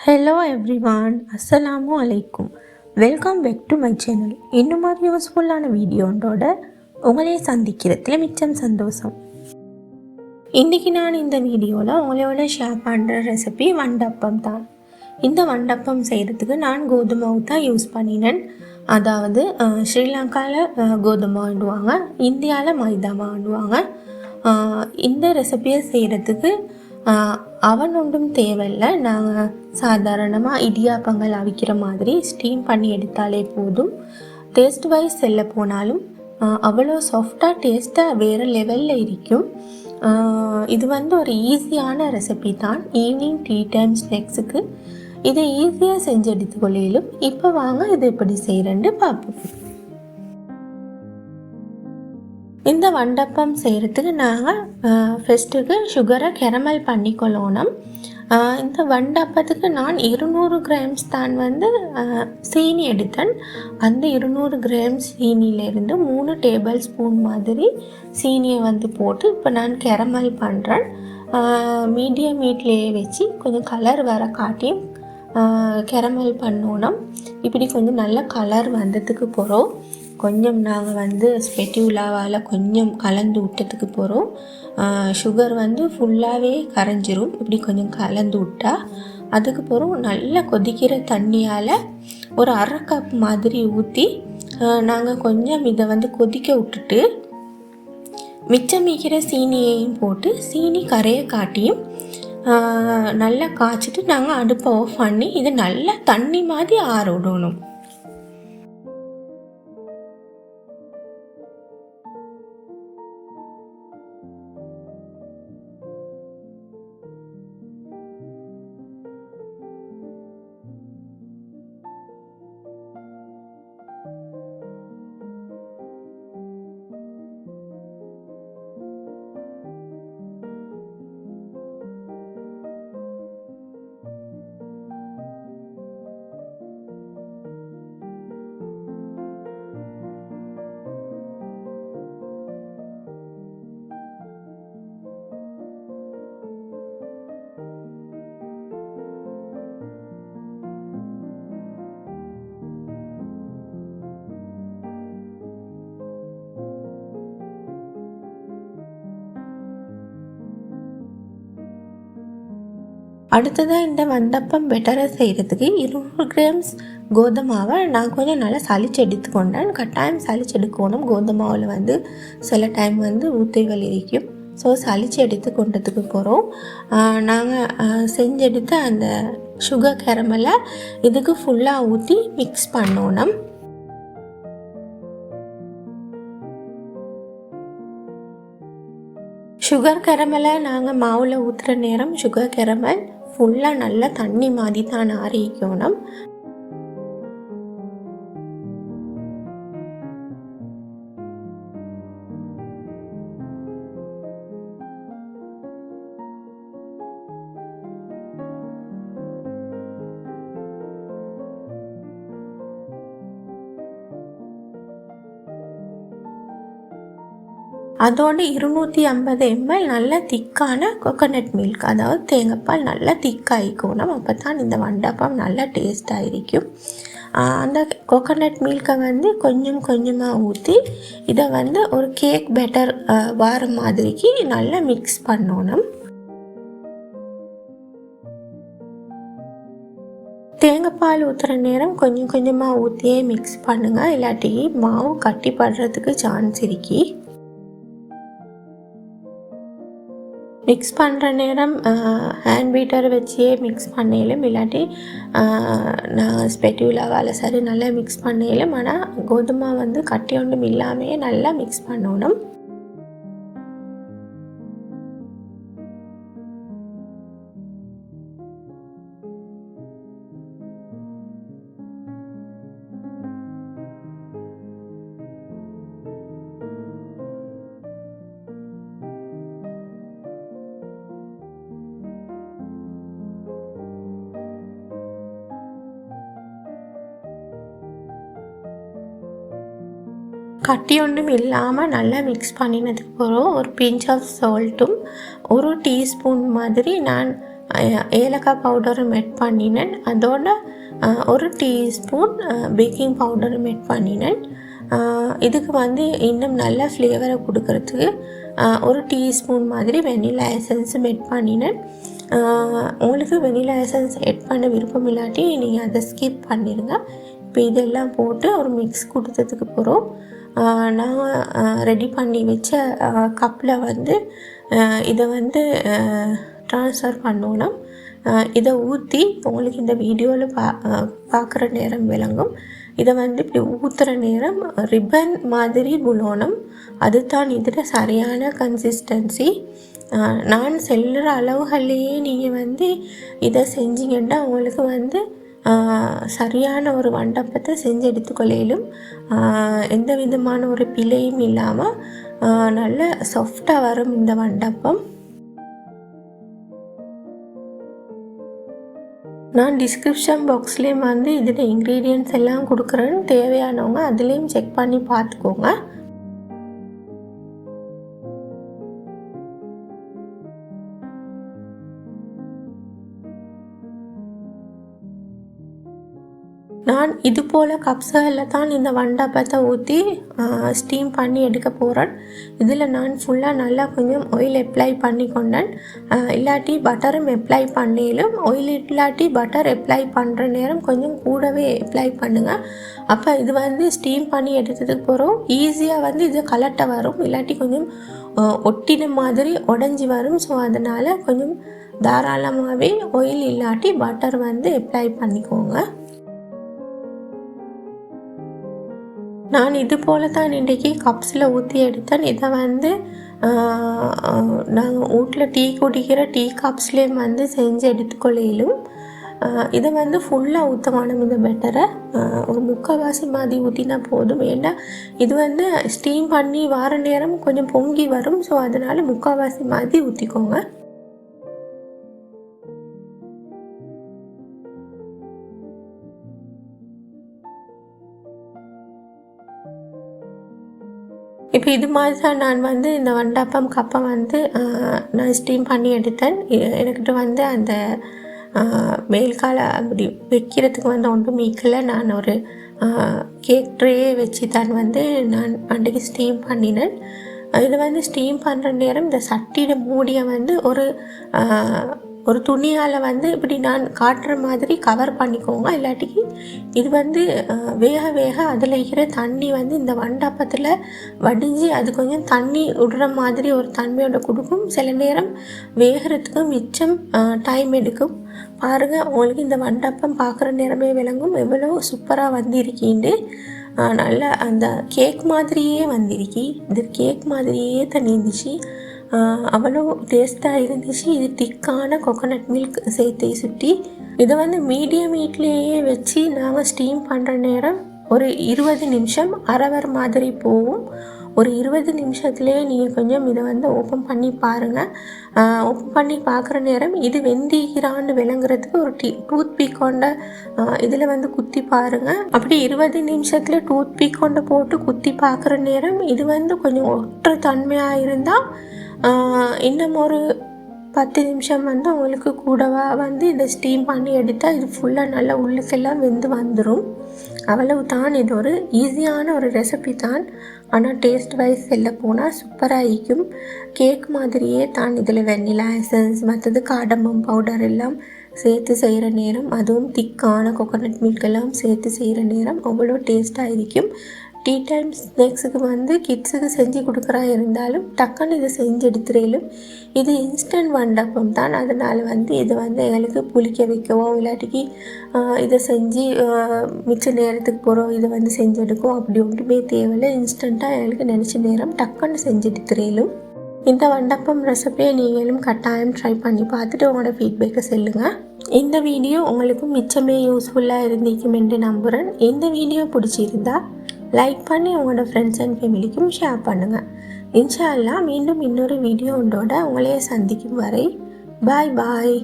Hello everyone, அஸ்ஸலாமு அலைக்கும். Welcome back to my channel. இன்னும் ஒரு யூஸ்ஃபுல்லான வீடியோண்டோட உங்களே சந்திக்கிறதுல மிச்சம் சந்தோஷம். இன்றைக்கி நான் இந்த வீடியோவில் உங்களோட ஷேர் பண்ணுற ரெசிபி வண்டப்பம் தான். இந்த வண்டப்பம் செய்கிறதுக்கு நான் கோதுமை தான் யூஸ் பண்ணினேன். அதாவது ஸ்ரீலங்காவில் கோதுமை வாங்குவாங்க, இந்தியாவில் மைதா வாங்குவாங்க. இந்த ரெசிபியை செய்கிறதுக்கு அவன் ஒன்றும் தேவையில்லை. நாங்கள் சாதாரணமாக இடியாப்பங்கள் அவிக்கிற மாதிரி ஸ்டீம் பண்ணி எடுத்தாலே போதும். டேஸ்ட் வைஸ் செல்ல போனாலும் அவ்வளோ சாஃப்டாக டேஸ்ட்டாக வேறு லெவலில் இருக்கும். இது ஒரு ஈஸியான ரெசிபி தான். ஈவினிங் டீ டைம் ஸ்நாக்ஸுக்கு இதை ஈஸியாக செஞ்சு எடுத்துக்கொள்ளும். இப்போ வாங்க இது எப்படி செய்கிறேன்னு பார்ப்போம். இந்த வண்டப்பம் செய்கிறதுக்கு நாங்கள் ஃபஸ்ட்டுக்கு சுகரை கேரமல் பண்ணிக்கொள்ளணும். இந்த வண்டப்பத்துக்கு நான் 200 கிராம்ஸ் தான் சீனி எடுத்தேன். அந்த 200 கிராம்ஸ் சீனியிலேருந்து 3 டேபிள் ஸ்பூன் மாதிரி சீனியை போட்டு இப்போ நான் கேரமல் பண்ணுறேன். மீடியம் ஹீட்லேயே வச்சு கொஞ்சம் கலர் வர காட்டியும் கேரமல் பண்ணணும். இப்படி கொஞ்சம் நல்ல கலர் வந்ததுக்கு போகிறோம். கொஞ்சம் நாங்கள் ஸ்பெட்டியூலாவால் கொஞ்சம் கலந்து விட்டதுக்கு போகிறோம். சுகர் ஃபுல்லாகவே கரைஞ்சிரும். இப்படி கொஞ்சம் கலந்து விட்டா அதுக்கு போகிறோம். நல்லா கொதிக்கிற தண்ணியால் ஒரு அரை கப் மாதிரி ஊற்றி நாங்கள் கொஞ்சம் இதை கொதிக்க விட்டுட்டு மிச்சம் மீக்கிற சீனியையும் போட்டு சீனி கரையை காட்டியும் நல்லா காய்ச்சிட்டு நாங்கள் அடுப்பை ஆஃப் பண்ணி இதை நல்லா தண்ணி மாதிரி ஆற விடணும். அடுத்ததாக இந்த வண்டப்பம் பெட்டரை செய்கிறதுக்கு 200 கிராம்ஸ் கோதுமாவை நான் கொஞ்சம் நல்லா சளிச்சு எடுத்துக்கொண்டேன். கட்டாயம் சளிச்சு எடுக்கணும். கோதுமாவில் சில டைம் ஊத்தைகள் இருக்கும். ஸோ சளிச்சு எடுத்து கொண்டதுக்கு போகிறோம். நாங்கள் செஞ்செடுத்து அந்த சுகர் கேரமலை இதுக்கு ஃபுல்லாக ஊற்றி மிக்ஸ் பண்ணணும். சுகர் கேரமலை நாங்கள் மாவில் ஊற்றுற நேரம் சுகர் கேரமல் ஃபுல்லாக நல்லா தண்ணி மாதிரி தான் ஆறிக்கணும். அதோடு 250 ml நல்ல திக்கான கோகோனட் மில்க், அதாவது தேங்காய்ப்பால் நல்லா திக்காகிக்கணும். அப்போ தான் இந்த வண்டப்பம் நல்லா டேஸ்டாக இருக்கும். அந்த கோகோனட் மில்கை கொஞ்சம் கொஞ்சமாக ஊற்றி இதை ஒரு கேக் பேட்டர் வார மாதிரிக்கு நல்லா மிக்ஸ் பண்ணணும். தேங்காய்ப்பால் ஊற்றுற நேரம் கொஞ்சம் கொஞ்சமாக ஊற்றியே மிக்ஸ் பண்ணுங்கள். இல்லாட்டி மாவு கட்டி படுறதுக்கு சான்ஸ் இருக்கு. மிக்ஸ் பண்ணுற நேரம் ஹேண்ட் பீட்டர் வச்சே மிக்ஸ் பண்ணலும், இல்லாட்டி நான் ஸ்பெட்டியூலாவால் சரி நல்லா மிக்ஸ் பண்ணலும். ஆனால் கோதுமை கட்டி ஒன்றும் இல்லாமையே நல்லா மிக்ஸ் பண்ணணும். கட்டி ஒன்றும் இல்லாமல் நல்லா மிக்ஸ் பண்ணினதுக்கு போகிறோம். ஒரு பிஞ்ச் ஆஃப் சால்ட்டும் 1 டீஸ்பூன் மாதிரி நான் ஏலக்காய் பவுடரும் ஆட் பண்ணினேன். அதோட 1 டீஸ்பூன் பேக்கிங் பவுடரும் ஆட் பண்ணினேன். இதுக்கு வந்து இன்னும் நல்ல ஃப்ளேவரை கொடுக்கறதுக்கு 1 டீஸ்பூன் மாதிரி வெனிலா எசன்ஸும் ஆட் பண்ணினேன். உங்களுக்கு வெனிலா எசன்ஸ் ஆட் பண்ண விருப்பம் இல்லாட்டி நீங்கள் அதை ஸ்கிப் பண்ணிடுங்க. இப்போ இதெல்லாம் போட்டு ஒரு மிக்ஸ் கொடுத்ததுக்கு அப்புறம் நான் ரெடி பண்ணி வச்ச கப்பில் வந்து இதை வந்து ட்ரான்ஸ்ஃபர் பண்ணணும். இதை ஊற்றி உங்களுக்கு இந்த வீடியோவில் பார்க்குற நேரம் விளங்கும். இதை வந்து இப்படி ஊற்றுற நேரம் ரிப்பன் மாதிரி புலோனம். அதுதான் இதில் சரியான கன்சிஸ்டன்சி. நான் செல்லுற அளவுகள்லேயே நீங்கள் வந்து இதை செஞ்சீங்கன்னா உங்களுக்கு வந்து சரியான ஒரு வண்டப்பத்தை செஞ்சு எடுத்துக்கொள்ளையிலும் எந்த விதமான ஒரு பிழையும் இல்லாமல் நல்ல சாஃப்டாக வரும் இந்த வண்டப்பம். நான் டிஸ்கிரிப்ஷன் பாக்ஸ்லேயும் வந்து இதில் இன்க்ரீடியன்ட்ஸ் எல்லாம் கொடுக்குறேன்னு, தேவையானவங்க அதுலேயும் செக் பண்ணி பார்த்துக்கோங்க. நான் இது போல் கப்ஸில் தான் இந்த வண்டப்பத்தை ஊற்றி ஸ்டீம் பண்ணி எடுக்க போகிறேன். இதில் நான் ஃபுல்லாக நல்லா கொஞ்சம் ஆயில் அப்ளை பண்ணி கொண்டேன். இல்லாட்டி பட்டரும் அப்ளை பண்ணிலும், ஆயில் இல்லாட்டி பட்டர் அப்ளை பண்ணுற நேரம் கொஞ்சம் கூடவே அப்ளை பண்ணுங்கள். அப்போ இது வந்து ஸ்டீம் பண்ணி எடுத்ததுக்கு போகிறோம் ஈஸியாக வந்து இது கலட்ட வரும். இல்லாட்டி கொஞ்சம் ஒட்டின மாதிரி உடஞ்சி வரும். ஸோ அதனால் கொஞ்சம் தாராளமாகவே ஆயில் இல்லாட்டி பட்டர் வந்து அப்ளை பண்ணிக்கோங்க. நான் இது போல் தான் இன்றைக்கி கப்ஸில் ஊற்றி எடுத்தேன். இதை வந்து நாங்கள் வீட்டில் டீ குடிக்கிற டீ கப்ஸ்லேயும் வந்து செஞ்சு எடுத்துக்கொள்ளையிலும். இதை வந்து ஃபுல்லாக ஊற்ற வேணும். இந்த பெட்டரை ஒரு 3/4 மாதிரி ஊற்றினா போதும். ஏன்னா இது வந்து ஸ்டீம் பண்ணி வார நேரம் கொஞ்சம் பொங்கி வரும். ஸோ அதனால் 3/4 மாதிரி ஊற்றிக்கோங்க. இப்போ இது மாதிரி தான் நான் வந்து இந்த வண்டப்பம் கப்பை வந்து நான் ஸ்டீம் பண்ணி எடுத்தேன். எனக்கிட்ட வந்து அந்த மேல்கால அப்படி வைக்கிறதுக்கு வந்து ஒன்றும் மீக்கல. நான் ஒரு கேக் ட்ரே வச்சு தான் வந்து நான் அன்றைக்கி ஸ்டீம் பண்ணினேன். இது வந்து ஸ்டீம் பண்ணுற நேரம் இந்த சட்டியோட மூடியை வந்து ஒரு துணியால் வந்து இப்படி நான் காட்டுற மாதிரி கவர் பண்ணிக்கோங்க. இல்லாட்டிக்கு இது வந்து வேக அதில் இருக்கிற தண்ணி வந்து இந்த வண்டப்பத்தில் வடிஞ்சு அது கொஞ்சம் தண்ணி விடுற மாதிரி ஒரு தன்மையோட கொடுக்கும். சில நேரம் வேகிறதுக்கு மிச்சம் டைம் எடுக்கும். பாருங்கள், உங்களுக்கு இந்த வண்டப்பம் பார்க்குற நேரமே விளங்கும் எவ்வளோ சூப்பராக வந்திருக்கீண்டு. நல்ல அந்த கேக் மாதிரியே வந்திருக்கி. இது கேக் மாதிரியே தண்ணி இருந்துச்சு. அவ்வளோ டேஸ்ட்டாக இருந்துச்சு. இது திக்கான கோகோனட் மில்க் சேர்த்து சுற்றி இதை வந்து மீடியம் ஹீட்லேயே வச்சு நாங்கள் ஸ்டீம் பண்ணுற நேரம் ஒரு 20 நிமிஷம் அரவர் மாதிரி போகும். ஒரு 20 நிமிஷத்துலேயே நீங்கள் கொஞ்சம் இதை வந்து ஓப்பன் பண்ணி பாருங்கள். ஓப்பன் பண்ணி பார்க்குற நேரம் இது வெந்திக்கிறான்னு விளங்குறதுக்கு ஒரு டூத் பீக் கொண்ட இதில் வந்து குத்தி பாருங்கள். அப்படி 20 நிமிஷத்தில் டூத் பீக் கொண்ட போட்டு குத்தி பார்க்குற நேரம் இது வந்து கொஞ்சம் ஒற்ற தன்மையாக இருந்தால் இன்னும் ஒரு 10 நிமிஷம் வந்து உங்களுக்கு கூடவா வந்து இதை ஸ்டீம் பண்ணி எடுத்தால் இது ஃபுல்லாக நல்லா உள்ளுக்கெல்லாம் வெந்து வந்துடும். அவ்வளவு தான். இது ஒரு ஈஸியான ஒரு ரெசிபி தான். ஆனால் டேஸ்ட் வைஸ் செல்ல போனால் சூப்பராக இருக்கும். கேக் மாதிரியே தான். இதில் வெண்ணிலா எசன்ஸ் மற்றது காடமம் பவுடர் எல்லாம் சேர்த்து செய்கிற நேரம், அதுவும் திக்கான கோகோனட் மில்க் எல்லாம் சேர்த்து செய்கிற நேரம் அவ்வளோ டேஸ்ட்டாக இருக்கும். டீ டைம் ஸ்நாக்ஸுக்கு வந்து கிட்ஸுக்கு செஞ்சு கொடுக்குறா இருந்தாலும் டக்குன்னு இதை செஞ்சு எடுத்துறையிலும். இது இன்ஸ்டன்ட் வண்டப்பம் தான். அதனால் வந்து இதை வந்து எங்களுக்கு புளிக்க வைக்கவோ இல்லாட்டிக்கு இதை செஞ்சு மிச்ச நேரத்துக்கு போகிறோம் இதை வந்து செஞ்சு எடுக்கும் அப்படி ஒன்றுமே தேவையில்லை. இன்ஸ்டண்ட்டாக எங்களுக்கு நினச்ச நேரம் டக்குன்னு செஞ்சு எடுத்துறையிலும். இந்த வண்டப்பம் ரெசிபியை நீங்களும் கட்டாயம் ட்ரை பண்ணி பார்த்துட்டு உங்களோட ஃபீட்பேக்கை சொல்லுங்கள். இந்த வீடியோ உங்களுக்கு மிச்சமே யூஸ்ஃபுல்லாக இருந்திருக்கும் என்று நம்புகிறேன். இந்த வீடியோ பிடிச்சிருந்தா லைக் பண்ணி உங்களோட ஃப்ரெண்ட்ஸ் அண்ட் ஃபேமிலிக்கும் ஷேர் பண்ணுங்கள். இன்ஷா அல்லாஹ் மீண்டும் இன்னொரு வீடியோ உங்களோட உங்களையே சந்திக்கும் வரை பாய் பாய்.